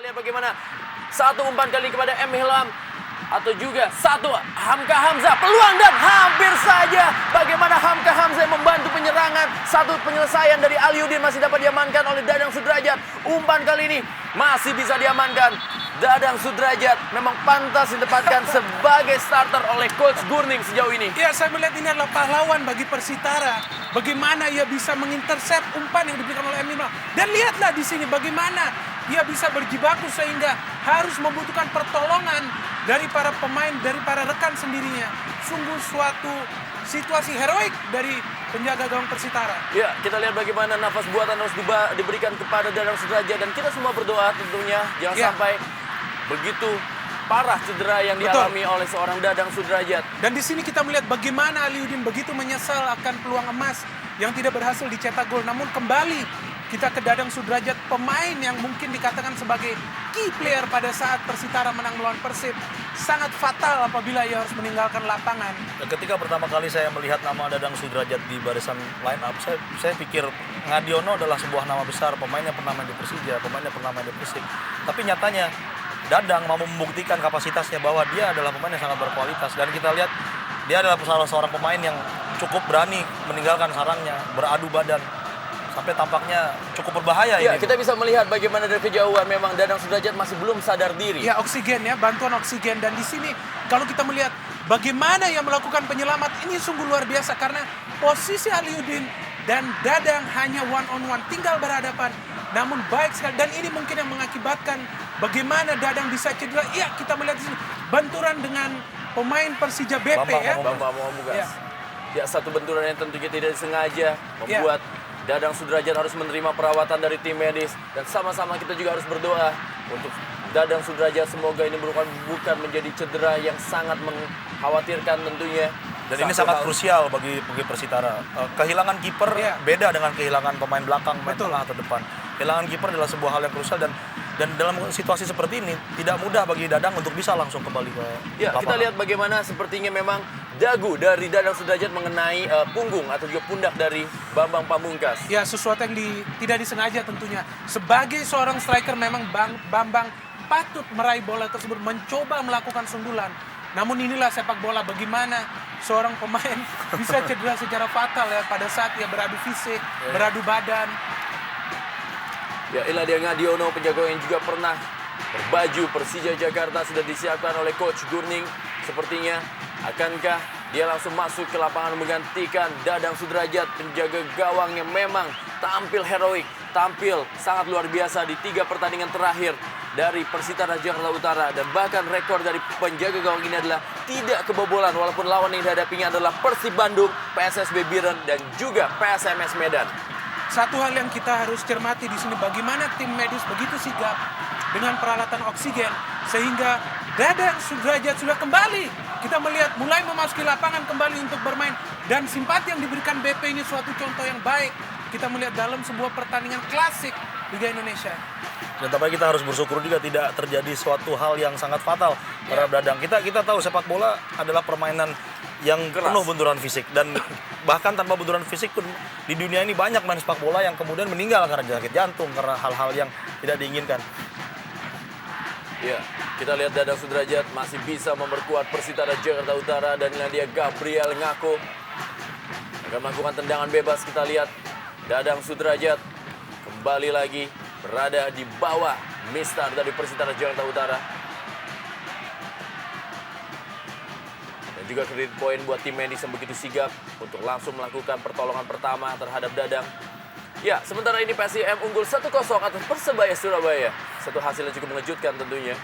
lihat bagaimana satu umpan kali kepada M. Hilam. Atau juga satu Hamka Hamzah, peluang dan hampir saja bagaimana Hamka Hamzah membantu penyerangan. Satu penyelesaian dari Aliudin masih dapat diamankan oleh Dadang Sudrajat. Umpan kali ini masih bisa diamankan. Dadang Sudrajat memang pantas ditempatkan sebagai starter oleh Coach Gurning sejauh ini. Ya, saya melihat ini adalah pahlawan bagi Persitara. Bagaimana ia bisa mengintersep umpan yang diberikan oleh Emil. Dan lihatlah di sini bagaimana ia bisa berjibaku sehingga harus membutuhkan pertolongan dari para pemain, dari para rekan sendirinya. Sungguh suatu situasi heroik dari penjaga gawang Persitara. Ya, kita lihat bagaimana nafas buatan harus diberikan kepada Dadang Sudrajat. Dan kita semua berdoa tentunya jangan sampai begitu parah cedera yang dialami oleh seorang Dadang Sudrajat. Dan di sini kita melihat bagaimana Aliudin begitu menyesal akan peluang emas yang tidak berhasil dicetak gol. Namun kembali kita ke Dadang Sudrajat, pemain yang mungkin dikatakan sebagai key player pada saat Persitara menang melawan Persib. Sangat fatal apabila ia harus meninggalkan lapangan. Ketika pertama kali saya melihat nama Dadang Sudrajat di barisan line up, saya pikir Ngadiono adalah sebuah nama besar, pemain yang pernah main di Persija, pemain yang pernah main di Persib. Tapi nyatanya Dadang mau membuktikan kapasitasnya bahwa dia adalah pemain yang sangat berkualitas. Dan kita lihat dia adalah salah seorang pemain yang cukup berani meninggalkan sarangnya, beradu badan. Sampai tampaknya cukup berbahaya ya, ini. Kita bisa melihat bagaimana dari kejauhan memang Dadang Sudrajat masih belum sadar diri. Ya, oksigen ya, bantuan oksigen. Dan di sini kalau kita melihat bagaimana ia melakukan penyelamat, ini sungguh luar biasa. Karena posisi Aliudin dan Dadang hanya one on one, tinggal berhadapan. Namun baik sekali, dan ini mungkin yang mengakibatkan bagaimana Dadang bisa cedera. Iya, kita melihat di sini benturan dengan pemain Persija BP Bambang Pamungkas. Ya, satu benturan yang tentunya tidak disengaja membuat Dadang Sudrajat harus menerima perawatan dari tim medis. Dan sama-sama kita juga harus berdoa untuk Dadang Sudrajat. Semoga ini bukan menjadi cedera yang sangat mengkhawatirkan tentunya. Dan ini sangat krusial bagi Persitara. Kehilangan kiper beda dengan kehilangan pemain belakang, pemain tengah atau depan. Kehilangan kiper adalah sebuah hal yang krusial dan dalam situasi seperti ini tidak mudah bagi Dadang untuk bisa langsung kembali ke lapangan. Kita lihat bagaimana sepertinya memang dagu dari Dadang Sudrajat mengenai punggung atau juga pundak dari Bambang Pamungkas. Ya, sesuatu yang tidak disengaja tentunya. Sebagai seorang striker memang Bambang patut meraih bola tersebut, mencoba melakukan sundulan. Namun inilah sepak bola, bagaimana seorang pemain bisa cedera secara fatal ya pada saat ia beradu fisik, beradu badan. Ya, inilah dia Ngadiono, penjaga yang juga pernah berbaju Persija Jakarta, sudah disiapkan oleh Coach Gurning. Sepertinya akankah dia langsung masuk ke lapangan menggantikan Dadang Sudrajat, penjaga gawang yang memang tampil heroik, tampil sangat luar biasa di 3 pertandingan terakhir dari Persitara Jakarta Utara. Dan bahkan rekor dari penjaga gawang ini adalah tidak kebobolan walaupun lawan yang dihadapinya adalah Persib Bandung, PSSB Biren, dan juga PSMS Medan. Satu hal yang kita harus cermati di sini, bagaimana tim medis begitu sigap dengan peralatan oksigen sehingga Dadang Sudrajat sudah kembali. Kita melihat mulai memasuki lapangan kembali untuk bermain, dan simpati yang diberikan BP ini suatu contoh yang baik. Kita melihat dalam sebuah pertandingan klasik Liga Indonesia. Dan tapi kita harus bersyukur juga tidak terjadi suatu hal yang sangat fatal terhadap Dadang. Kita tahu sepak bola adalah permainan yang penuh benturan fisik, dan bahkan tanpa benturan fisik pun di dunia ini banyak main sepak bola yang kemudian meninggal karena sakit jantung, karena hal-hal yang tidak diinginkan. Ya, kita lihat Dadang Sudrajat masih bisa memperkuat Persitara Jakarta Utara, dan ini dia Gabriel Ngako akan melakukan tendangan bebas. Kita lihat Dadang Sudrajat kembali lagi berada di bawah mistar dari Persitara Jakarta Utara. Dan juga kredit poin buat tim medis yang begitu sigap untuk langsung melakukan pertolongan pertama terhadap Dadang. Ya, sementara ini PSIM unggul 1-0 atas Persebaya Surabaya. Satu hasil yang cukup mengejutkan tentunya.